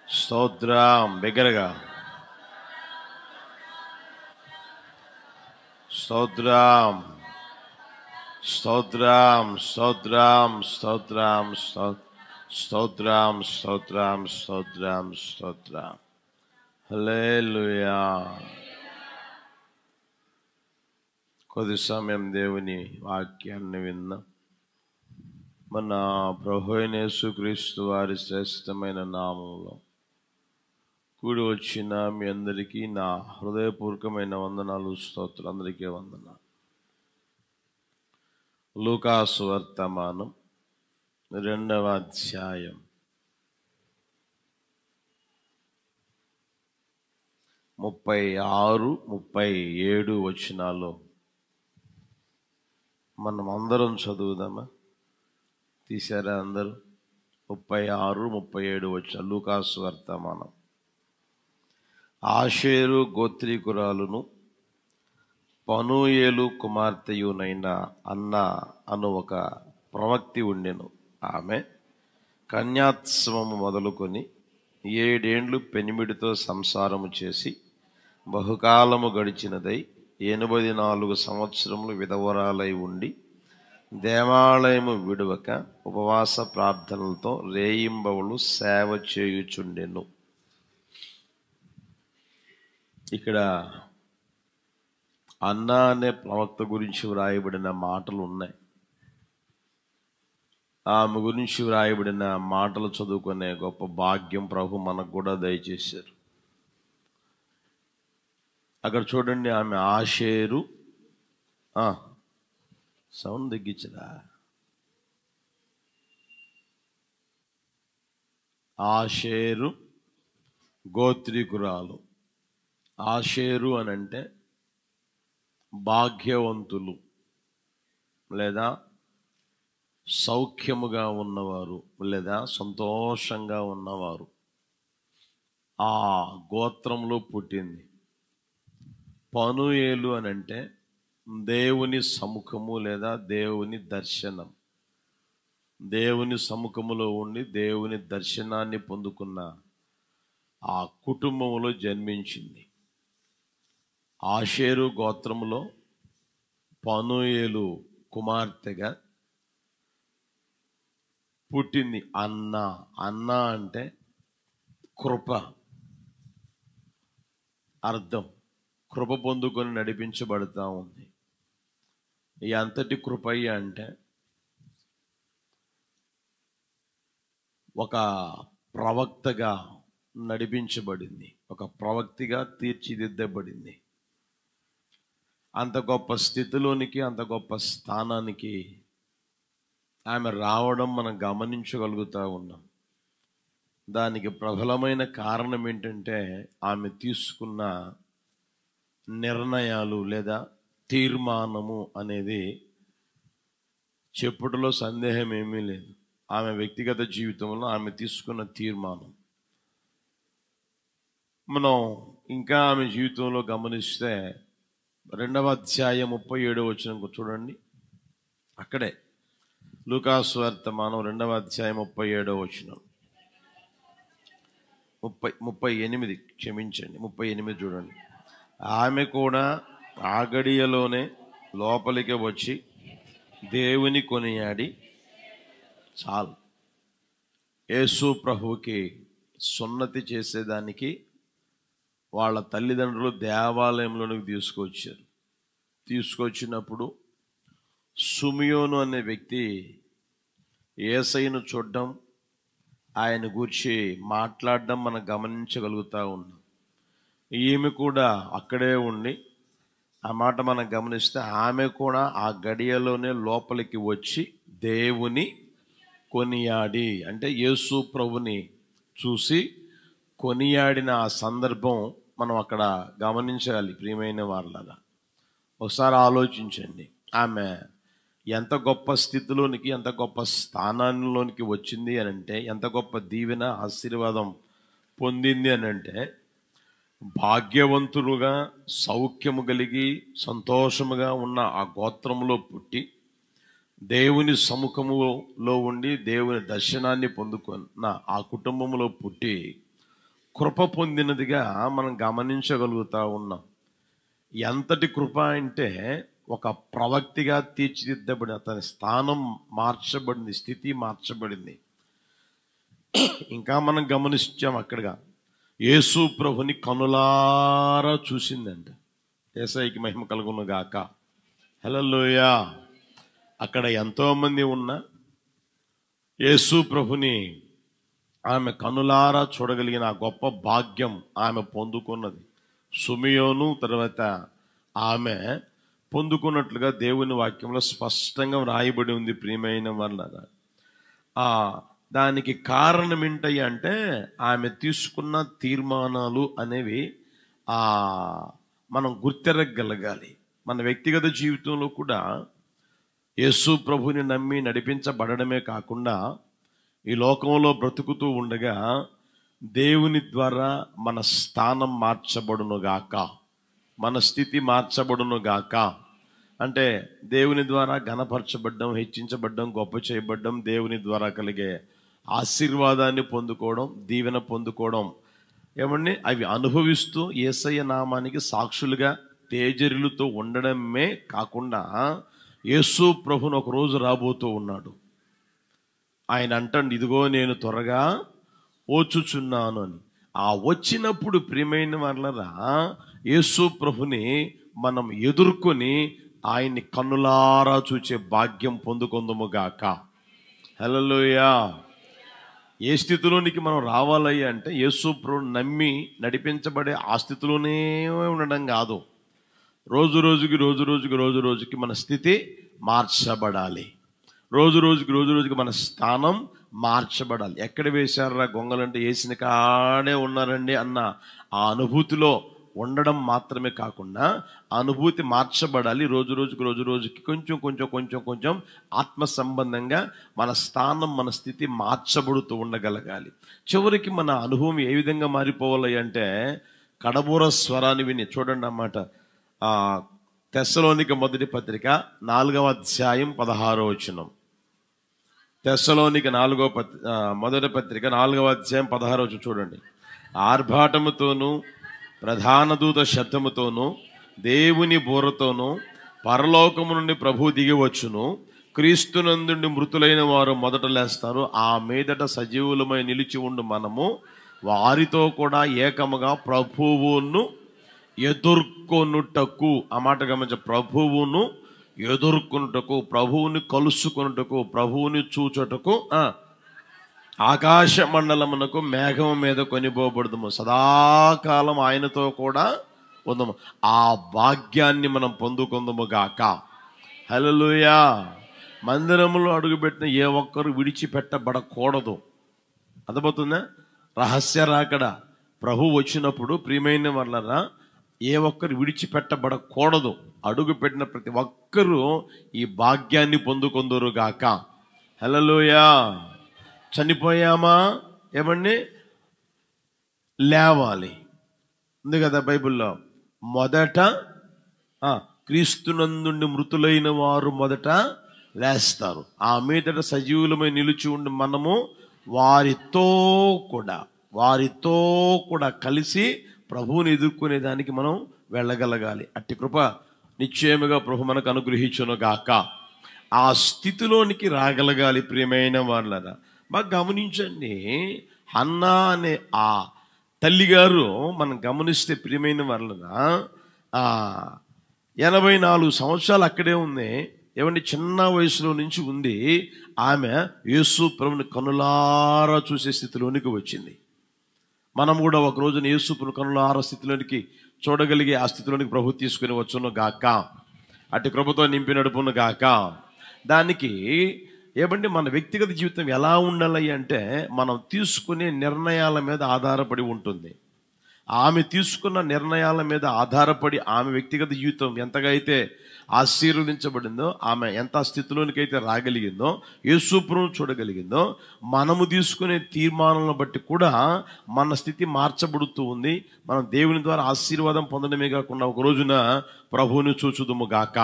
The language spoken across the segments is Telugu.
స్తోత్రం బిగ్గరగా. స్తోత్రం స్తోత్రం స్తోత్రం స్తోత్రం స్తోత్రం స్తోత్రం స్తోత్రం స్తోత్రం. హల్లెలూయా. కొద్ది సమయం దేవుని వాక్యాన్ని విన్నా. మన ప్రభువైన యేసుక్రీస్తు వారి శ్రేష్టమైన నామంలో కూడి వచ్చిన మీ అందరికీ నా హృదయపూర్వకమైన వందనాలు, స్తోత్రం. అందరికీ వందనాలు. లూకాసు వర్తమానం 2వ అధ్యాయం 36, 37 వచనాలు మనం అందరం చదువుదామా? తీశారా అందరూ? 36, 37 వచనాలు లూకాసు వర్తమానం. ఆషేరు గోత్రీకురాలును పనూయేలు కుమార్తెయునైన అన్న అను ఒక ప్రవక్తి ఉండెను. ఆమె కన్యాత్సవము మొదలుకొని 7 ఏండ్లు పెనిమిడితో సంసారము చేసి బహుకాలము గడిచినదై 84 సంవత్సరములు విధవరాలై ఉండి దేవాలయము విడువక ఉపవాస ప్రార్థనలతో రేయింబవలు సేవ చేయుచుండెను. ఇక్కడ అన్న అనే ప్రవక్త గురించి వ్రాయబడిన మాటలు ఉన్నాయి. ఆమె గురించి వ్రాయబడిన మాటలు చదువుకునే గొప్ప భాగ్యం ప్రభు మనకు కూడా దయచేశారు. అక్కడ చూడండి, ఆమె ఆషేరు సౌండ్ తగ్గించరా, ఆషేరు గోత్రీకురాలు. ఆషేరు అని అంటే భాగ్యవంతులు లేదా సౌఖ్యముగా ఉన్నవారు లేదా సంతోషంగా ఉన్నవారు. ఆ గోత్రంలో పుట్టింది. పనూయేలు అని అంటే దేవుని సముఖము లేదా దేవుని దర్శనం. దేవుని సముఖములో ఉండి దేవుని దర్శనాన్ని పొందుకున్న ఆ కుటుంబంలో జన్మించింది. ఆషేరు గోత్రములో పనూయేలు కుమార్తెగా పుట్టింది. అన్న అంటే కృప అర్థం. కృప పొందుకొని నడిపించబడతా ఉంది. ఈ అంతటి కృపయ్య అంటే ఒక ప్రవక్తగా నడిపించబడింది, ఒక ప్రవక్తిగా తీర్చిదిద్దబడింది. అంత గొప్ప స్థితిలోనికి, అంత గొప్ప స్థానానికి ఆమె రావడం మనం గమనించగలుగుతూ ఉన్నాం. దానికి ప్రబలమైన కారణం ఏంటంటే ఆమె తీసుకున్న నిర్ణయాలు లేదా తీర్మానము అనేది చెప్పుటలో సందేహం ఏమీ లేదు. ఆమె వ్యక్తిగత జీవితంలో ఆమె తీసుకున్న తీర్మానం మనం ఇంకా ఆమె జీవితంలో గమనిస్తే 2వ అధ్యాయం 37 వచనం చూడండి. అక్కడే లూకాసు వర్తమానం 2వ అధ్యాయం 37 వచనం, 38 క్షమించండి, 38 చూడండి. ఆమె కూడా ఆ గడియలోనే లోపలికి వచ్చి దేవుని కొనియాడి, చాలు, యేసు ప్రభువుకి సున్నతి చేసేదానికి వాళ్ళ తల్లిదండ్రులు దేవాలయంలోనికి తీసుకొచ్చినప్పుడు సుమియోను అనే వ్యక్తి యేసయ్యను చూడడం, ఆయన గూర్చి మాట్లాడడం మనం గమనించగలుగుతూ ఉన్నాం. ఈమె కూడా అక్కడే ఉండి ఆ మాట మనం గమనిస్తే ఆమె కూడా ఆ గడియలోనే లోపలికి వచ్చి దేవుని కొనియాడి, అంటే యేసు ప్రభుని చూసి కొనియాడిన ఆ సందర్భం మనం అక్కడ గమనించాలి. ప్రియమైన వాళ్ళగా ఒకసారి ఆలోచించండి. ఆమె ఎంత గొప్ప స్థితిలోనికి, ఎంత గొప్ప స్థానంలోనికి వచ్చింది అని అంటే, ఎంత గొప్ప దీవెన ఆశీర్వాదం పొందింది అని అంటే, భాగ్యవంతులుగా సౌఖ్యము కలిగి సంతోషముగా ఉన్న ఆ గోత్రంలో పుట్టి దేవుని సముఖములో ఉండి దేవుని దర్శనాన్ని పొందుకున్న ఆ కుటుంబంలో పుట్టి కృప పొందినదిగా మనం గమనించగలుగుతా ఉన్నాం. ఎంతటి కృప అంటే ఒక ప్రవక్తిగా తీర్చిదిద్దబడి అతని స్థానం మార్చబడింది, స్థితి మార్చబడింది. ఇంకా మనం గమనించాం అక్కడగా యేసు ప్రభుని కనులారా చూసిందంట. యేసయ్యకి మహిమ కలుగును గాక. హల్లెలూయా. అక్కడ ఎంతోమంది ఉన్నా యేసు ప్రభుని ఆమె కనులారా చూడగలిగిన ఆ గొప్ప భాగ్యం ఆమె పొందుకున్నది. సుమియోను తర్వాత ఆమె పొందుకున్నట్లుగా దేవుని వాక్యంలో స్పష్టంగా వ్రాయబడి ఉంది. ప్రియమైన వాళ్ళ దానికి కారణం ఏంటయ్యి అంటే ఆమె తీసుకున్న తీర్మానాలు అనేవి మనం గుర్తెరగలగాలి. మన వ్యక్తిగత జీవితంలో కూడా యేసు ప్రభుని నమ్మి నడిపించబడమే కాకుండా ఈ లోకంలో బ్రతుకుతూ ఉండగా దేవుని ద్వారా మన స్థానం మార్చబడునుగాక, మన స్థితి మార్చబడునుగాక. అంటే దేవుని ద్వారా ఘనపరచబడ్డం, హెచ్చించబడ్డం, గొప్ప చేయబడ్డం, దేవుని ద్వారా కలిగే ఆశీర్వాదాన్ని పొందుకోవడం, దీవెన పొందుకోవడం ఏమండి అవి అనుభవిస్తూ యేసయ్య నామానికి సాక్షులుగా తేజరిలుతో ఉండడమే కాకుండా యేసు ప్రభుని ఒక రోజు రాబోతూ ఉన్నాడు. ఆయన అంటాడు, ఇదిగో నేను త్వరగా వచ్చుచున్నాను అని. ఆ వచ్చినప్పుడు ప్రియమైన వాళ్ళరా యేసు ప్రభుని మనం ఎదుర్కొని ఆయన్ని కన్నులారా చూచే భాగ్యం పొందుకొందుముగాక. హల్లెలూయా. ఏ స్థితిలోనికి మనం రావాలయ్యా అంటే యేసు ప్రభుని నమ్మి నడిపించబడే ఆ స్థితిలోనే ఉండడం కాదు. రోజు రోజుకి మన స్థితి మార్చబడాలి. రోజు రోజుకి మన స్థానం మార్చబడాలి. ఎక్కడ వేశారా గొంగలంటే వేసిన కాడే ఉన్నారండి అన్న ఆ అనుభూతిలో ఉండడం మాత్రమే కాకుండా అనుభూతి మార్చబడాలి. రోజు రోజుకి కొంచెం ఆత్మ సంబంధంగా మన స్థానం, మన స్థితి మార్చబడుతూ ఉండగలగాలి. చివరికి మన అనుభవం ఏ విధంగా మారిపోవాలి అంటే కడబూర స్వరాన్ని విని చూడండి అన్నమాట. తెస్సలోనిక మొదటి పత్రిక 4వ అధ్యాయం 16వ వచనం. తెస్సలోనిక మొదటి పత్రిక 4వ అధ్యాయం 16వ వచనం చూడండి. ఆర్భాటముతోనూ ప్రధాన దూత శబ్దముతోనూ దేవుని బూరతోనూ పరలోకము నుండి ప్రభు దిగి వచ్చును. క్రీస్తునందుండి మృతులైన వారు మొదట లేస్తారు. ఆ మీదట సజీవులమై నిలిచి ఉండు మనము వారితో కూడా ఏకముగా ప్రభువును ఎదుర్కొనుటకు. ఆ మాట గమనించ, ప్రభువును ఎదుర్కొనుటకు, ప్రభువుని కలుసుకొనుటకు, ప్రభువుని చూచుటకు ఆకాశ మండలమునకు మేఘం మీద కొనిపోబడదుము. సదాకాలం ఆయనతో కూడా ఉందము. ఆ భాగ్యాన్ని మనం పొందుకుందము గాక. హల్లెలూయా. మందిరములో అడుగుపెట్టిన ఏ ఒక్కరు విడిచిపెట్టబడకూడదు. అర్థమవుతుందా? రహస్య రాకడ ప్రభు వచ్చినప్పుడు ప్రియమైన వాళ్ళరా ఏ ఒక్కరు విడిచిపెట్టబడకూడదు. అడుగు పెట్టిన ప్రతి ఒక్కరూ ఈ భాగ్యాన్ని పొందుకొందురు గాక. హల్లెలూయా. చనిపోయామా ఏమండి లేవాలి ఉంది కదా బైబిల్లో. మొదట క్రీస్తునందుండి మృతులైన వారు మొదట లేస్తారు. ఆ మీదట సజీవులమై నిలిచి ఉండి మనము వారితో కూడా కలిసి ప్రభువుని ఎదుర్కొనే దానికి మనం వెళ్ళగలగాలి. అట్టి కృప నిశ్చయముగా ప్రభు మనకు అనుగ్రహించును గాక. ఆ స్థితిలోనికి రాగలగాలి. ప్రియమైన వాళ్ళరా బాగా గమనించండి. హన్నా అనే ఆ తల్లిగారు మనం గమనిస్తే ప్రియమైన వాళ్ళరా 84 సంవత్సరాలు అక్కడే ఉంది. ఏమంటే చిన్న వయసులో నుంచి ఉంది. ఆమె యేసు ప్రభుని కనులారా చూసే స్థితిలోనికి వచ్చింది. మనం కూడా ఒక రోజున యేసు ప్రభుని కనులారా స్థితిలోనికి చూడగలిగే ఆ స్థితిలోనికి ప్రభు తీసుకుని వచ్చును గాక. అటు కృపతో నింపి నడుపును గాక. దానికి ఏమంటే మన వ్యక్తిగత జీవితం ఎలా ఉండాలి అంటే మనం తీసుకునే నిర్ణయాల మీద ఆధారపడి ఉంటుంది. ఆమె తీసుకున్న నిర్ణయాల మీద ఆధారపడి ఆమె వ్యక్తిగత జీవితం ఎంతగా అయితే ఆశీర్వదించబడిందో, ఆమె ఎంత స్థితిలోనికి అయితే రాగలిగిందో, యేసు ప్రభువును చూడగలిగిందో, మనము తీసుకునే తీర్మానాలను బట్టి కూడా మన స్థితి మార్చబడుతూ ఉంది. మనం దేవుని ద్వారా ఆశీర్వాదం పొందడమే కాకుండా ఒక రోజున ప్రభువుని చూచుదుము గాక,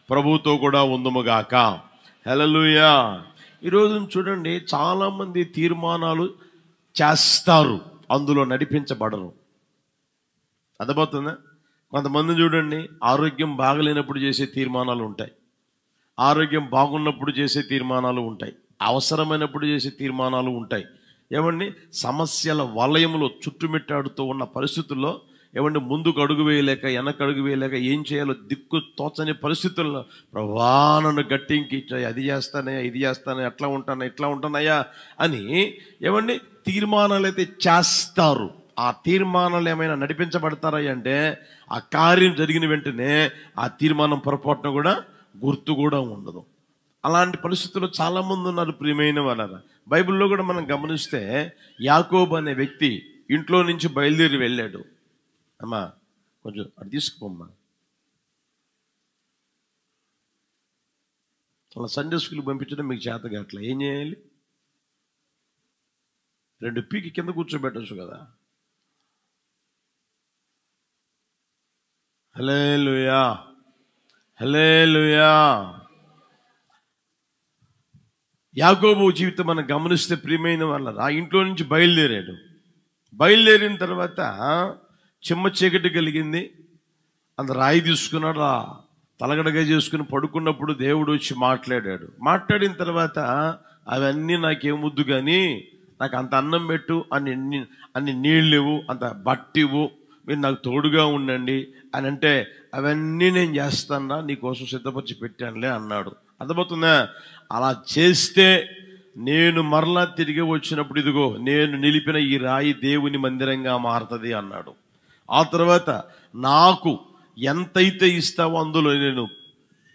ప్రభువుతో కూడా ఉందుము గాక. హల్లెలూయా. ఈరోజు చూడండి చాలామంది తీర్మానాలు చేస్తారు. అందులో నడిపించబడరు. అర్థమవుతుందా? కొంతమంది చూడండి, ఆరోగ్యం బాగలేనప్పుడు చేసే తీర్మానాలు ఉంటాయి, ఆరోగ్యం బాగున్నప్పుడు చేసే తీర్మానాలు ఉంటాయి, అవసరమైనప్పుడు చేసే తీర్మానాలు ఉంటాయి. ఏమండి, సమస్యల వలయంలో చుట్టుమిట్టాడుతూ ఉన్న పరిస్థితుల్లో ఏమండి ముందుకు అడుగు వేయలేక వెనక అడుగు వేయలేక ఏం చేయాలో దిక్కు తోచని పరిస్థితుల్లో ప్రభా నన్ను గట్టింకి అది చేస్తానయ్యా, ఇది చేస్తానయ్యా, అట్లా ఉంటాను ఇట్లా ఉంటానయ్యా అని ఏమండి తీర్మానాలు అయితే చేస్తారు. ఆ తీర్మానాలు ఏమైనా నడిపించబడతారా అంటే ఆ కార్యం జరిగిన వెంటనే ఆ తీర్మానం పొరపాటున కూడా గుర్తు కూడా ఉండదు. అలాంటి పరిస్థితుల్లో చాలామంది ఉన్నారు ప్రియమైన వాళ్ళ. బైబిల్లో కూడా మనం గమనిస్తే యాకోబు అనే వ్యక్తి ఇంట్లో నుంచి బయలుదేరి వెళ్ళాడు. అమ్మా కొంచెం అది తీసుకుపోమ్మా, అలా సండే స్కూల్కి పంపించడం మీకు చేతగా అట్లా ఏం చేయాలి? 2 పీకి కింద కూర్చోబెట్టచ్చు కదా. హల్లెలూయా, హల్లెలూయా. యాకోబు జీవితం మనం గమనిస్తే ప్రియమైన వాళ్ళ ఆ ఇంట్లో నుంచి బయలుదేరాడు. బయలుదేరిన తర్వాత చిమ్మ చీకటి కలిగింది. అంత రాయి తీసుకున్నాడు, ఆ తలగడగా చేసుకుని పడుకున్నప్పుడు దేవుడు వచ్చి మాట్లాడాడు. మాట్లాడిన తర్వాత అవన్నీ నాకేమొద్దు కానీ నాకు అంత అన్నం పెట్టు, అన్ని నీళ్ళు ఇవ్వు, అంత బట్టివ్వు, మీరు నాకు తోడుగా ఉండండి అని అంటే అవన్నీ నేను చేస్తానా, నీకోసం సిద్ధపరిచి పెట్టానులే అన్నాడు. అర్థమవుతుందా? అలా చేస్తే నేను మరలా తిరిగి వచ్చినప్పుడు ఇదిగో నేను నిలిపిన ఈ రాయి దేవుని మందిరంగా మారుతుంది అన్నాడు. ఆ తర్వాత నాకు ఎంతైతే ఇస్తావో అందులో నేను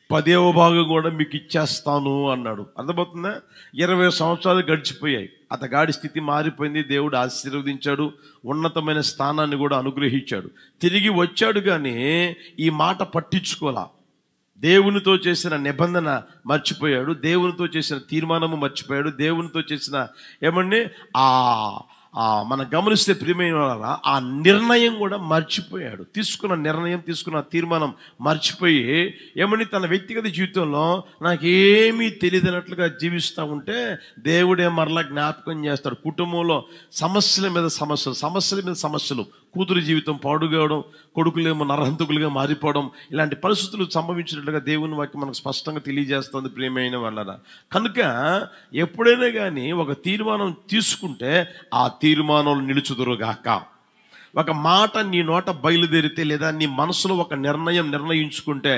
10వ భాగం కూడా మీకు ఇచ్చేస్తాను అన్నాడు. అర్థమవుతుందా? 20 సంవత్సరాలు గడిచిపోయాయి. అతగాడి స్థితి మారిపోయింది. దేవుడు ఆశీర్వదించాడు, ఉన్నతమైన స్థానాన్ని కూడా అనుగ్రహించాడు. తిరిగి వచ్చాడు కానీ ఈ మాట పట్టించుకోలా. దేవునితో చేసిన నిబంధన మర్చిపోయాడు, దేవునితో చేసిన తీర్మానము మర్చిపోయాడు, దేవునితో చేసిన ఏమండి మనం గమనిస్తే ప్రియమైన ఆ నిర్ణయం కూడా మర్చిపోయాడు. తీసుకున్న నిర్ణయం, తీసుకున్న తీర్మానం మర్చిపోయి ఏమని తన వ్యక్తిగత జీవితంలో నాకేమీ తెలియదన్నట్లుగా జీవిస్తూ ఉంటే దేవుడే మరలా జ్ఞాపకం చేస్తాడు. కుటుంబంలో సమస్యల మీద సమస్యలు, సమస్యల మీద సమస్యలు, కూతురు జీవితం పాడుకోవడం, కొడుకులేమో నరహంతకులుగా మారిపోవడం, ఇలాంటి పరిస్థితులు సంభవించినట్లుగా దేవుని వాక్యం మనకు స్పష్టంగా తెలియజేస్తుంది ప్రియమైన వాళ్ళ. కనుక ఎప్పుడైనా కానీ ఒక తీర్మానం తీసుకుంటే ఆ తీర్మానాలు నిలుచుదురుగాక. ఒక మాట నీ నోట బయలుదేరితే లేదా నీ మనసులో ఒక నిర్ణయించుకుంటే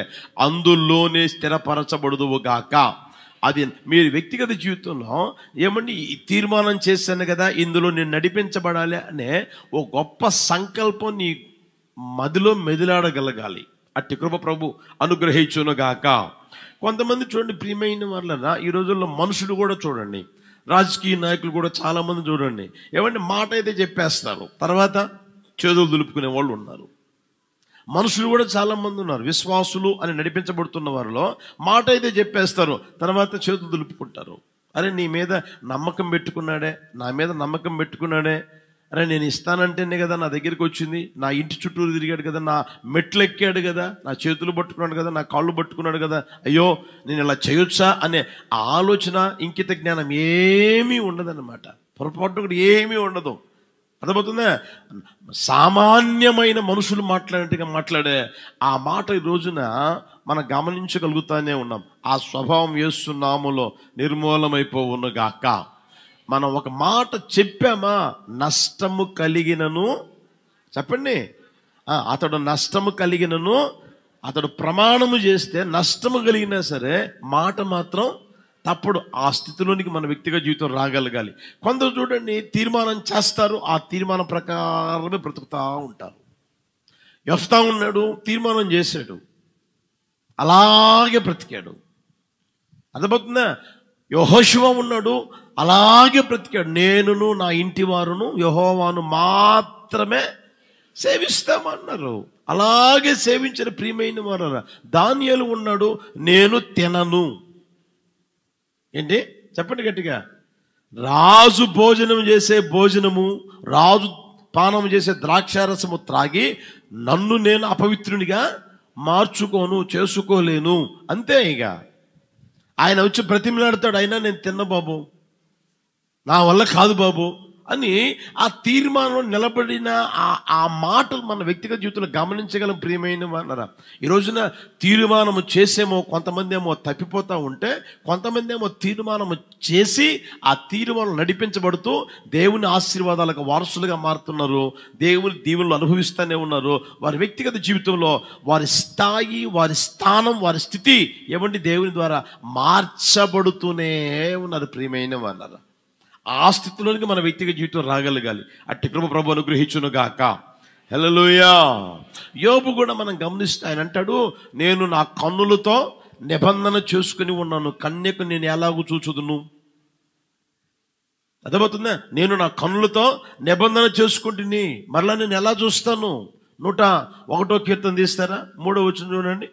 అందులోనే స్థిరపరచబడుదువుగాక. అది మీరు వ్యక్తిగత జీవితంలో ఏమండి ఈ తీర్మానం చేశాను కదా, ఇందులో నేను నడిపించబడాలి అనే ఓ గొప్ప సంకల్పం నీ మదిలో మెదిలాడగలగాలి. అట్టి కృప ప్రభు అనుగ్రహించునుగాక. కొంతమంది చూడండి ప్రియమైన వాళ్ళ, ఈ రోజుల్లో మనుషులు కూడా చూడండి, రాజకీయ నాయకులు కూడా చాలామంది చూడండి ఏమంటే మాట అయితే చెప్పేస్తారు, తర్వాత చేతులు దులుపుకునే వాళ్ళు ఉన్నారు. మనుషులు కూడా చాలామంది ఉన్నారు, విశ్వాసులు అని నడిపించబడుతున్న వారిలో మాట అయితే చెప్పేస్తారు, తర్వాత చేతులు దులుపుకుంటారు. అరే నీ మీద నమ్మకం పెట్టుకున్నాడే, నా మీద నమ్మకం పెట్టుకున్నాడే, అరే నేను ఇస్తానంటేనే కదా నా దగ్గరికి వచ్చింది, నా ఇంటి చుట్టూరు తిరిగాడు కదా, నా మెట్లు ఎక్కాడు కదా, నా చేతులు పట్టుకున్నాడు కదా, నా కాళ్ళు పట్టుకున్నాడు కదా, అయ్యో నేను ఇలా చేయొచ్చా అనే ఆలోచన, ఇంకిత జ్ఞానం ఏమీ ఉండదన్నమాట. పొరపాటు కూడా ఏమీ ఉండదు. అర్థమవుతుందా? సామాన్యమైన మనుషులు మాట్లాడినట్టుగా మాట్లాడే ఆ మాట ఈ రోజున మనం గమనించగలుగుతానే ఉన్నాం. ఆ స్వభావం యేసు నామములో నిర్మూలమైపోవునుగాక. మనం ఒక మాట చెప్పామా, నష్టము కలిగినను, చెప్పండి, అతడు నష్టము కలిగినను, అతడు ప్రమాణము చేస్తే నష్టము కలిగినా సరే మాట మాత్రం తప్పుడు. ఆ స్థితిలోనికి మన వ్యక్తిగత జీవితం రాగలగాలి. కొందరు చూడండి తీర్మానం చేస్తారు, ఆ తీర్మానం ప్రకారమే బ్రతుకుతూ ఉంటారు. యెఫ్తా ఉన్నాడు, తీర్మానం చేశాడు, అలాగే బ్రతికాడు. అర్థమవుతుందా? యెహోషువ ఉన్నాడు, అలాగే బ్రతికాడు. నేనును నా ఇంటి వారును యెహోవాను మాత్రమే సేవిస్తామన్నారు, అలాగే సేవించిన ప్రియమైన వారు. దానియేలు ఉన్నాడు, నేను తినను, ఏంటి చెప్పండి గట్టిగా, రాజు భోజనం చేసే భోజనము, రాజు పానం చేసే ద్రాక్షారసము త్రాగి నన్ను నేను అపవిత్రునిగా చేసుకోలేను, అంతే. ఇక ఆయన వచ్చి బ్రతిమలాడతాడు, అయినా నేను తిన్న బాబు, నా వల్ల కాదు బాబు, అని ఆ తీర్మానం నిలబడిన ఆ మాటలు మన వ్యక్తిగత జీవితంలో గమనించగలం. ప్రియమైన వాళ్ళరా, ఈ రోజున తీర్మానము చేసేమో కొంతమంది ఏమో తప్పిపోతూ ఉంటే, కొంతమంది ఏమో తీర్మానము చేసి ఆ తీర్మానం నడిపించబడుతూ దేవుని ఆశీర్వాదాలకు వారసులుగా మారుతున్నారు. దేవుని దీవెనలు అనుభవిస్తూనే ఉన్నారు. వారి వ్యక్తిగత జీవితంలో వారి స్థాయి, వారి స్థానం, వారి స్థితి ఏమంటే దేవుని ద్వారా మార్చబడుతూనే ఉన్నారు. ప్రియమైన వాళ్ళరా, ఆ స్థితిలోనికి మన వ్యక్తిగత జీవితం రాగలగాలి. అట్టి కృప ప్రభు అనుగ్రహించును గాక. హల్లెలూయా. యోబు కూడా మనం గమనిస్తే ఆయన అంటాడు, నేను నా కన్నులతో నిబంధన చేసుకుని ఉన్నాను, కన్యకు నేను ఎలాగూ చూచుదును. అర్థమవుతుందా? నేను నా కన్నులతో నిబంధన చేసుకుంటుని, మరలా నేను ఎలా చూస్తాను? 101వ కీర్తన తీస్తారా? 3వ వచనం చూడండి.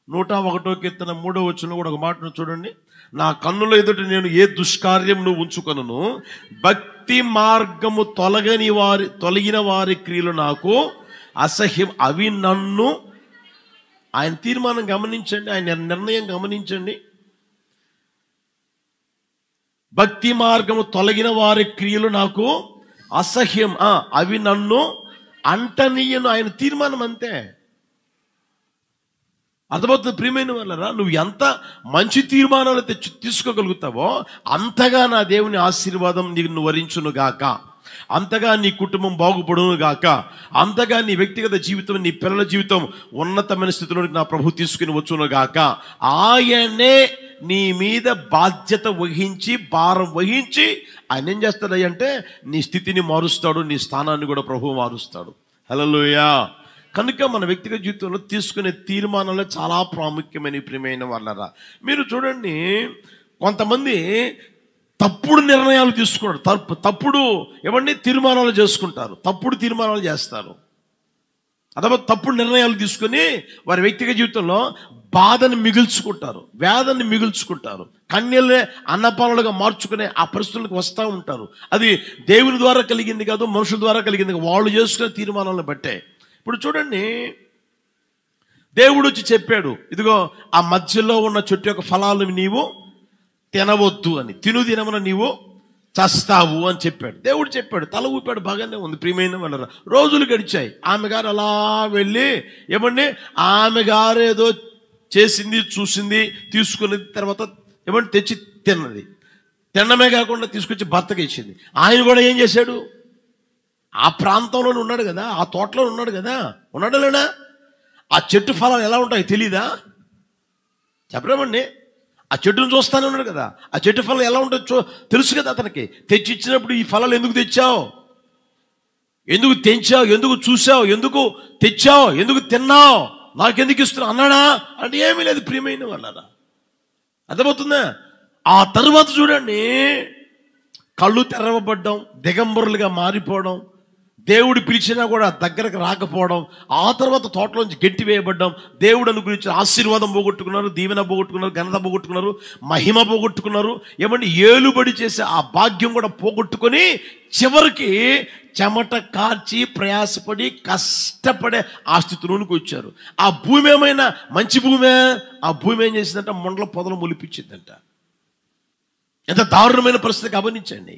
101వ కీర్తన 3వ వచనం కూడా ఒక మాటను చూడండి. నా కన్నుల ఎదుట నేను ఏ దుష్కార్యమును ఉంచుకొనను, భక్తి మార్గము తొలగిన వారి క్రియలు నాకు అసహ్యం, అవి నన్ను. ఆయన తీర్మానం గమనించండి, ఆయన నిర్ణయం గమనించండి. భక్తి మార్గము తొలగిన వారి క్రియలు నాకు అసహ్యం, అవి నన్ను అంటనీయను. ఆయన తీర్మానం అంతే. అర్థమవుతుంది ప్రియమైన వాళ్ళరా, నువ్వు ఎంత మంచి తీర్మానాలు తీసుకోగలుగుతావో అంతగా నా దేవుని ఆశీర్వాదం నిన్ను వరించును గాక, అంతగా నీ కుటుంబం బాగుపడును గాక, అంతగా నీ వ్యక్తిగత జీవితం, నీ పిల్లల జీవితం ఉన్నతమైన స్థితిలోకి నా ప్రభు తీసుకుని వచ్చును గాక. ఆయనే నీ మీద బాధ్యత వహించి, భారం వహించి ఆయన ఏం చేస్తాడు అంటే నీ స్థితిని మారుస్తాడు, నీ స్థానాన్ని కూడా ప్రభువు మారుస్తాడు. హల్లెలూయా. కనుక మన వ్యక్తిగత జీవితంలో తీసుకునే తీర్మానాలు చాలా ప్రాముఖ్యమైన ప్రియమైన వాళ్ళరా. మీరు చూడండి, కొంతమంది తప్పుడు నిర్ణయాలు తీసుకుంటారు, తప్పుడు ఏమండి తీర్మానాలు చేసుకుంటారు, తప్పుడు తీర్మానాలు చేస్తారు. అథవా తప్పుడు నిర్ణయాలు తీసుకుని వారి వ్యక్తిగత జీవితంలో బాధను మిగుల్చుకుంటారు, వేదనని మిగుల్చుకుంటారు, కన్యలే అన్నపానాలుగా మార్చుకునే ఆ పరిస్థితులకు వస్తూ ఉంటారు. అది దేవుని ద్వారా కలిగింది కాదు, మనుషుల ద్వారా కలిగింది, వాళ్ళు చేసుకునే తీర్మానాలను బట్టే. ఇప్పుడు చూడండి, దేవుడు వచ్చి చెప్పాడు, ఇదిగో ఆ మధ్యలో ఉన్న చెట్టు యొక్క ఫలాలు నీవు తినవద్దు అని, తినమన నీవు చస్తావు అని చెప్పాడు. దేవుడు చెప్పాడు, తల ఊపాడు, బాగానే ఉంది. ప్రియమైన వాళ్ళ రోజులు గడిచాయి. ఆమె గారు అలా వెళ్ళి ఏమండి, ఆమె గారు ఏదో చేసింది, చూసింది, తీసుకున్న తర్వాత ఏమంటే తెచ్చి తిన్నది. తినడమే కాకుండా తీసుకొచ్చి భర్తకి ఇచ్చింది. ఆయన కూడా ఏం చేశాడు? ఆ ప్రాంతంలోనే ఉన్నాడు కదా, ఆ తోటలో ఉన్నాడు కదా, ఉన్నాడు లేడా? ఆ చెట్టు ఫలాలు ఎలా ఉంటాయో తెలీదా? చెప్పలేమండి. ఆ చెట్టును చూస్తానే ఉన్నాడు కదా, ఆ చెట్టు ఫలాలు ఎలా ఉంటాయో తెలుసు కదా అతనికి. తెచ్చి ఇచ్చినప్పుడు ఈ ఫలాలు ఎందుకు తెచ్చావు, ఎందుకు తెంచావు, ఎందుకు చూసావు, ఎందుకు తెచ్చావు, ఎందుకు తిన్నావు, నాకెందుకు ఇస్తున్నావు అన్నాడా? అంటే ఏమీ లేదు ప్రియమైన వాళ్ళరా. అర్థమవుతుందా? ఆ తరువాత చూడండి, కళ్ళు తెరవబడ్డం, దిగంబరులుగా మారిపోవడం, దేవుడు పిలిచినా కూడా దగ్గరకు రాకపోవడం, ఆ తర్వాత తోటలోంచి గట్టి వేయబడ్డం, దేవుడు అనుగ్రహించిన ఆశీర్వాదం పోగొట్టుకున్నారు, దీవెన పోగొట్టుకున్నారు, ఘనత పోగొట్టుకున్నారు, మహిమ పోగొట్టుకున్నారు. ఏమంటే ఏలుబడి చేసే ఆ భాగ్యం కూడా పోగొట్టుకొని చివరికి చెమట కార్చి ప్రయాసపడి కష్టపడే ఆ స్థితిలోనికి వచ్చారు. ఆ భూమి ఏమైనా మంచి భూమే? ఆ భూమి ఏం చేసిందంట, మొండల పొదలు మొలిపించిందంట. ఎంత దారుణమైన పరిస్థితి గమనించండి.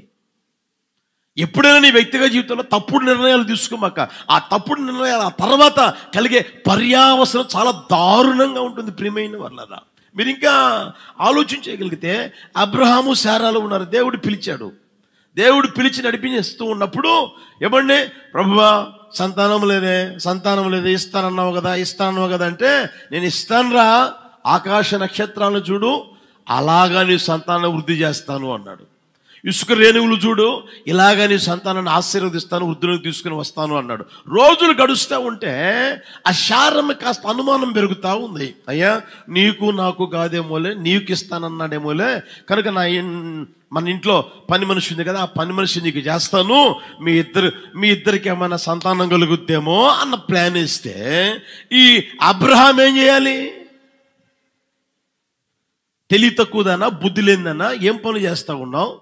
ఎప్పుడైనా నీ వ్యక్తిగత జీవితంలో తప్పుడు నిర్ణయాలు తీసుకోమాక. ఆ తప్పుడు నిర్ణయాలు ఆ తర్వాత కలిగే పర్యావసనం చాలా దారుణంగా ఉంటుంది ప్రియమైన వాళ్ళరా. మీరు ఇంకా ఆలోచించగలిగితే, అబ్రహాము శారాలు ఉన్నారు, దేవుడు పిలిచాడు. దేవుడు పిలిచి నడిపించేస్తూ ఉన్నప్పుడు ఏమండి, ప్రభువా సంతానం లేదే, ఇస్తానన్నావు కదా అంటే, నేను ఇస్తానురా, ఆకాశ నక్షత్రాలను చూడు, అలాగా నీ సంతానం వృద్ధి చేస్తాను అన్నాడు. ఇసుక రేణువులు చూడు, ఇలాగా నీ సంతానాన్ని ఆశీర్వదిస్తాను, వృద్ధులకు తీసుకుని వస్తాను అన్నాడు. రోజులు గడుస్తూ ఉంటే ఆ శారమ్మ కాస్త అనుమానం పెరుగుతూ ఉంది. అయ్యా నీకు నాకు కాదేమోలే, నీకు ఇస్తానన్నాడేమోలే, కనుక మన ఇంట్లో పని మనిషి ఉంది కదా, ఆ పని మనిషి నీకు చేస్తాను, మీ ఇద్దరికి ఏమైనా సంతానం కలుగుద్దేమో అన్న ప్లాన్ ఇస్తే, ఈ అబ్రహాం ఏం చేయాలి? తెలివి తక్కువదనా, బుద్ధి లేదనా, ఏం పనులు చేస్తూ ఉన్నావు,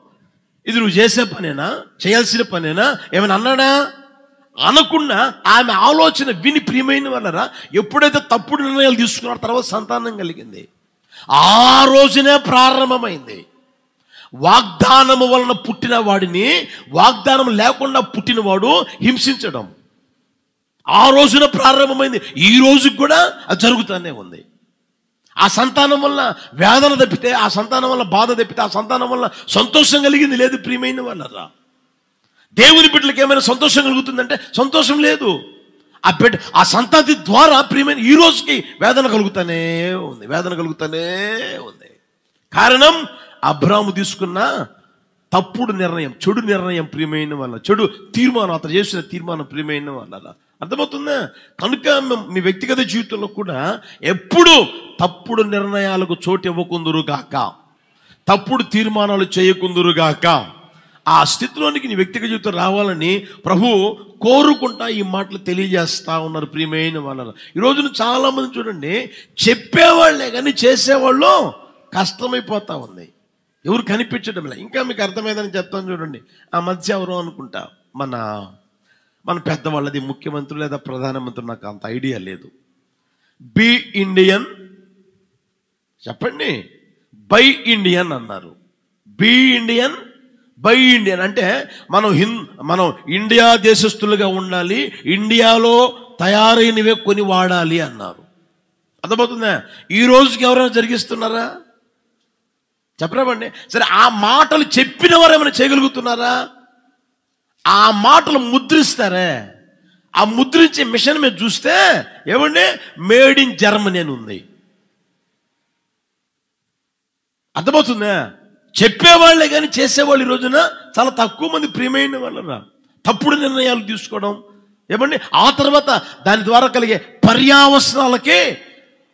ఇది నువ్వు చేసే పనేనా, చేయాల్సిన పనేనా, ఏమైనా అన్నాడా? అనకుండా ఆమె ఆలోచన విని ప్రియమైన వాళ్ళరా, ఎప్పుడైతే తప్పుడు నిర్ణయాలు తీసుకున్నారో తర్వాత సంతానం కలిగింది. ఆ రోజునే ప్రారంభమైంది. వాగ్దానము వలన పుట్టిన వాడిని వాగ్దానం లేకుండా పుట్టినవాడు హింసించడం ఆ రోజున ప్రారంభమైంది. ఈ రోజుకి కూడా అది జరుగుతూనే ఉంది. ఆ సంతానం వల్ల వేదన తప్పితే, ఆ సంతానం వల్ల బాధ తప్పితే, ఆ సంతానం వల్ల సంతోషం కలిగింది లేదు. ప్రియమైన వాళ్ళరా, దేవుని బిడ్డలకి ఏమైనా సంతోషం కలుగుతుందంటే సంతోషం లేదు. ఆ సంతతి ద్వారా ప్రియమైన ఈ రోజుకి వేదన కలుగుతానే ఉంది, వేదన కలుగుతానే ఉంది. కారణం అబ్రాము తీసుకున్న తప్పుడు నిర్ణయం, చెడు నిర్ణయం. ప్రియమైన వాళ్ళ చెడు తీర్మానం, అతను చేసిన తీర్మానం. ప్రియమైన వాళ్ళ అర్థమవుతుందా? కనుక మీ వ్యక్తిగత జీవితంలో కూడా ఎప్పుడు తప్పుడు నిర్ణయాలకు చోటు ఇవ్వకుందురుగాక, తప్పుడు తీర్మానాలు చేయకుందురుగాక. ఆ స్థితిలోనికి నీ వ్యక్తిగత జీవితం రావాలని ప్రభు కోరుకుంటా ఈ మాటలు తెలియజేస్తా ఉన్నారు. ప్రియమైన వాళ్ళ ఈరోజున చాలా మంది చూడండి, చెప్పేవాళ్లే కానీ చేసేవాళ్ళు కష్టమైపోతా ఉంది. ఎవరు కనిపించడం లే. ఇంకా మీకు అర్థమైందని చెప్తాను చూడండి. ఆ మధ్య ఎవరో అనుకుంటా మన పెద్దవాళ్ళది ముఖ్యమంత్రి లేదా ప్రధానమంత్రి, నాకు అంత ఐడియా లేదు. బి ఇండియన్ చెప్పండి, బై ఇండియన్ అన్నారు. బి ఇండియన్, బై ఇండియన్ అంటే మనం ఇండియా దేశస్తులుగా ఉండాలి, ఇండియాలో తయారైనవే కొని వాడాలి అన్నారు. అర్థమవుతుందా? ఈ రోజుకి ఎవరైనా జరిగిస్తున్నారా? చెప్పరామండి. సరే, ఆ మాటలు చెప్పిన వారు ఏమైనా చేయగలుగుతున్నారా? ఆ మాటలు ముద్రిస్తారే, ఆ ముద్రించే మిషన్ మీద చూస్తే ఏమండి, మేడ్ ఇన్ జర్మనీ అని ఉంది. అర్థమవుతుందా? చెప్పేవాళ్లే కానీ చేసేవాళ్ళు ఈ రోజున చాలా తక్కువ మంది. ప్రియమైన వాళ్ళరా, తప్పుడు నిర్ణయాలు తీసుకోవడం ఏమండి, ఆ తర్వాత దాని ద్వారా కలిగే పర్యావసనాలకే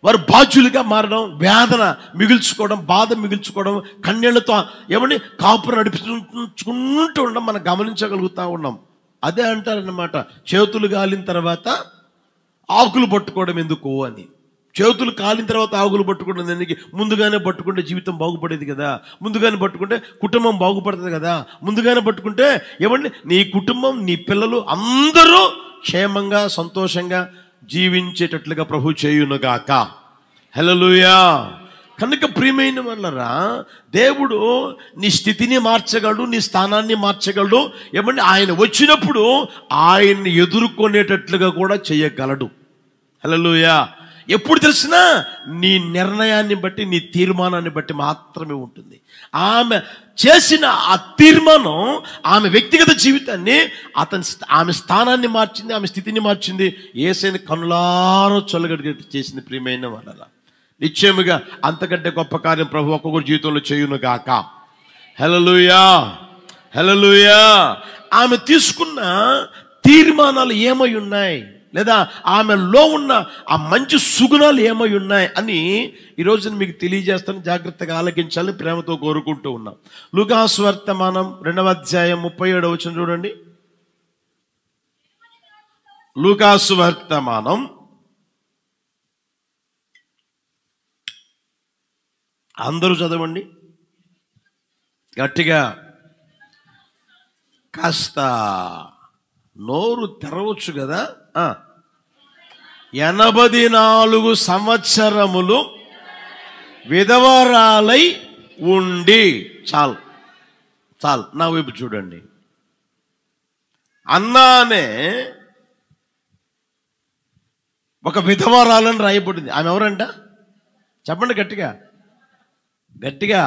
వారు బాధ్యులుగా మారడం, వేదన మిగుల్చుకోవడం, బాధ మిగుల్చుకోవడం, కన్నీళ్లతో ఏమండి కాపురం నడిపించుకుంటూ ఉండడం మనం గమనించగలుగుతూ ఉన్నాం. అదే అంటారన్నమాట, చేతులు కాలిన తర్వాత ఆకులు పట్టుకోవడం ఎందుకు అని. చేతులు కాలిన తర్వాత ఆకులు పట్టుకోవడం ఎందుకు? ముందుగానే పట్టుకుంటే జీవితం బాగుపడేది కదా, ముందుగానే పట్టుకుంటే కుటుంబం బాగుపడుతుంది కదా, ముందుగానే పట్టుకుంటే ఏమండి నీ కుటుంబం, నీ పిల్లలు అందరూ క్షేమంగా సంతోషంగా జీవించేటట్లుగా ప్రభు చేయునుగాక. హల్లెలూయా. కనుక ప్రియమైన వాళ్ళరా, దేవుడు నీ స్థితిని మార్చగలడు, నీ స్థానాన్ని మార్చగలడు. ఏమంటే ఆయన వచ్చినప్పుడు ఆయన్ని ఎదుర్కొనేటట్లుగా కూడా చేయగలడు. హల్లెలూయా. ఎప్పుడు తెలిసినా నీ నిర్ణయాన్ని బట్టి, నీ తీర్మానాన్ని బట్టి మాత్రమే ఉంటుంది. ఆమె చేసిన ఆ తీర్మానం ఆమె వ్యక్తిగత జీవితాన్ని, ఆమె స్థానాన్ని మార్చింది, ఆమె స్థితిని మార్చింది. యేసయ్యని కనులారా చొల్లగడిగేట్టు చేసింది. ప్రియమైన వాళ్ళ నిశ్చయముగా అంతకంటే గొప్ప కార్యం ప్రభు ఒక్కొక్కరి జీవితంలో చేయునుగాక. హల్లెలూయా, హల్లెలూయా. ఆమె తీసుకున్న తీర్మానాలు ఏమై ఉన్నాయి, లేదా ఆమెలో ఉన్న ఆ మంచి సుగుణాలు ఏమై ఉన్నాయి అని ఈరోజు మీకు తెలియజేస్తాను. జాగ్రత్తగా ఆలకించాలని ప్రేమతో కోరుకుంటూ ఉన్నాం. లూకా సువార్తమానం 2వ అధ్యాయం 37వ వచనం చూడండి. లూకా సువార్తమానం అందరూ చదవండి గట్టిగా. కాస్త నోరు తెరవచ్చు కదా. 84 సంవత్సరములు విధవరాలై ఉండి. చాలు చాలు, నా వైపు చూడండి. అన్నానే ఒక విధవరాలని రాయబడింది. ఆమె ఎవరంట చెప్పండి గట్టిగా, గట్టిగా.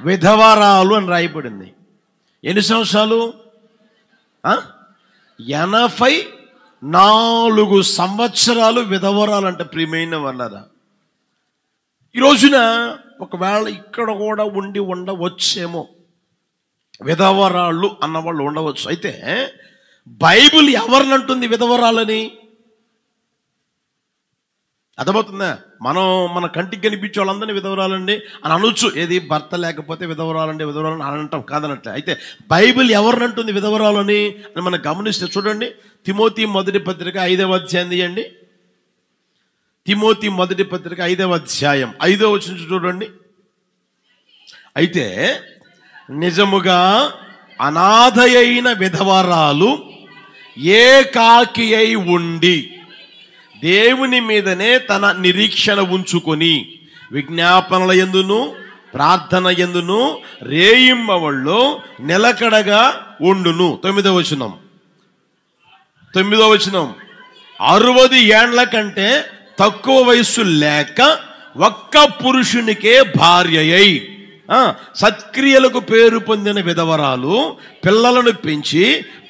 విధవరాలు అని రాయబడింది. ఎన్ని సంవత్సరాలు? 84 సంవత్సరాలు విధవరాలంట. ప్రియమైన వాళ్ళరా, ఈ రోజున ఒకవేళ ఇక్కడ కూడా ఉండవచ్చేమో, విధవరాళ్ళు అన్నవాళ్ళు ఉండవచ్చు. అయితే బైబిల్ ఎవరినంటుంది విధవరాలని? అర్థమవుతుందా? మన కంటికి కనిపించే వాళ్ళందరినీ విధవరాలండి అని అనొచ్చు. ఏది భర్త లేకపోతే విధవరాలండి, విధవరాలని అని అంటాం, కాదనట్లే. అయితే బైబిల్ ఎవరినంటుంది విధవరాలని అని మనం గమనిస్తే చూడండి. తిమోతి మొదటి పత్రిక 5వ అధ్యాయం తీయండి. తిమోతి మొదటి పత్రిక 5వ అధ్యాయం 5వ వచనం చూడండి. అయితే నిజముగా అనాథయైన విధవరాలు ఏకాకి అయి ఉండి దేవుని మీదనే తన నిరీక్షణ ఉంచుకొని విజ్ఞాపనల యందును ప్రార్థన యందును రేయింబవళ్ళు నిలకడగా ఉండును. 9వ వచనం 60 ఏండ్ల కంటే తక్కువ వయస్సు లేక ఒక్క పురుషునికే భార్యయై సత్క్రియలకు పేరు పొందిన విధవరాలు పిల్లలను పెంచి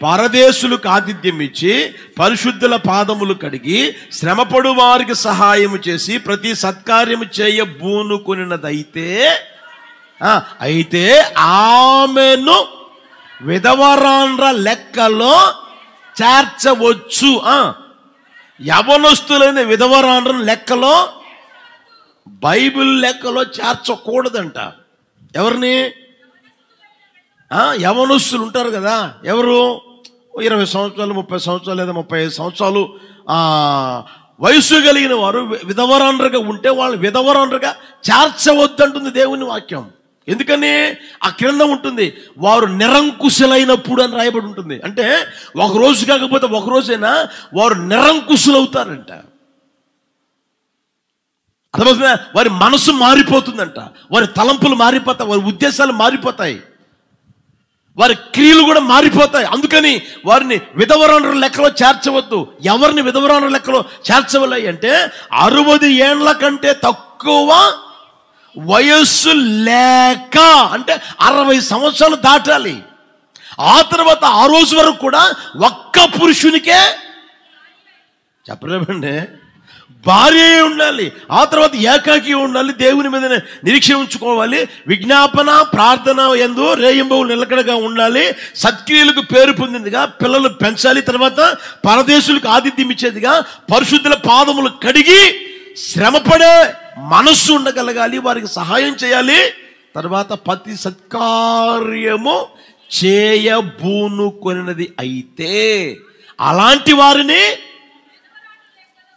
పరదేశులకు ఆతిథ్యం ఇచ్చి పరిశుద్ధుల పాదములు కడిగి శ్రమపడు వారికి సహాయము చేసి ప్రతి సత్కార్యము చేయబూనుకొనినదైతే అయితే ఆమెను విధవరాండ్ర లెక్కలో చేర్చవచ్చు. యవనస్తులైన విధవరాండ్ర లెక్కలో, బైబిల్ లెక్కలో చేర్చకూడదంట. ఎవరిని? యవనస్తులు ఉంటారు కదా, ఎవరు 20 సంవత్సరాలు 30 సంవత్సరాలు లేదా 35 సంవత్సరాలు వయసు కలిగిన వారు విధవరాండ్రగా ఉంటే వాళ్ళు విధవరాండ్రగా చేర్చవద్దంటుంది దేవుని వాక్యం. ఎందుకని? ఆ క్రింద ఉంటుంది వారు నిరంకుశులైనప్పుడు అని రాయబడి ఉంటుంది. అంటే ఒక రోజు కాకపోతే ఒక రోజైనా వారు నిరంకుశులు అవుతారంట. అర్థమవుతుందా? వారి మనసు మారిపోతుందంట, వారి తలంపులు మారిపోతాయి, వారి ఉద్దేశాలు మారిపోతాయి, వారి క్రియలు కూడా మారిపోతాయి. అందుకని వారిని విధవరాండ్ర లెక్కలో చేర్చవద్దు. ఎవరిని విధవరాండ్ర లెక్కలో చేర్చవలే అంటే 60 ఏండ్ల కంటే తక్కువ వయస్సు లేక, అంటే 60 సంవత్సరాలు దాటాలి. ఆ తర్వాత ఆ రోజు వరకు కూడా ఒక్క పురుషునికే చెప్పలేమండి భార్య ఉండాలి. ఆ తర్వాత ఏకాకి ఉండాలి, దేవుని మీద నిరీక్ష ఉంచుకోవాలి, విజ్ఞాపన ప్రార్థన యందు రేయింబవులు నిలకడగా ఉండాలి, సత్క్రియలకు పేరు పొందిందిగా పిల్లలు పెంచాలి, తర్వాత పరదేశులకు ఆతిథ్యం ఇచ్చేదిగా పరిశుద్ధుల పాదములు కడిగి శ్రమపడే మనస్సు ఉండగలగాలి, వారికి సహాయం చేయాలి, తర్వాత ప్రతి సత్కార్యము చేయబూనుకొనినది అయితే అలాంటి వారిని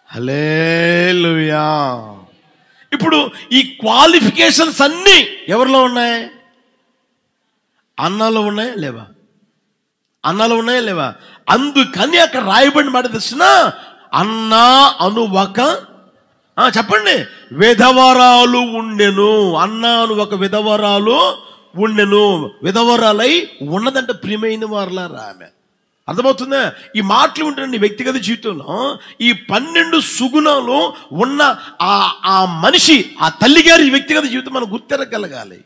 హల్లెలూయా. ఇప్పుడు ఈ క్వాలిఫికేషన్స్ అన్నీ ఎవరిలో ఉన్నాయి? అన్నాలో ఉన్నాయా లేవా? అన్నాలో ఉన్నాయా లేవా? అందుకని అక్కడ రాయబడిన మాట తెలిసిన అన్నా అను ఒక చెప్పండి విధవరాలు ఉండెను. అన్నా అను ఒక విధవరాలు ఉండెను. విధవరాలై ఉన్నదంటే ప్రియమైన వారలారా ఆమె. అర్థమవుతుందా? ఈ మాటలు ఉంటే నీ వ్యక్తిగత జీవితంలో ఈ 12 సుగుణాలు ఉన్న ఆ మనిషి, ఆ తల్లి గారి వ్యక్తిగత జీవితం మనం గుర్తెరగలగాలి.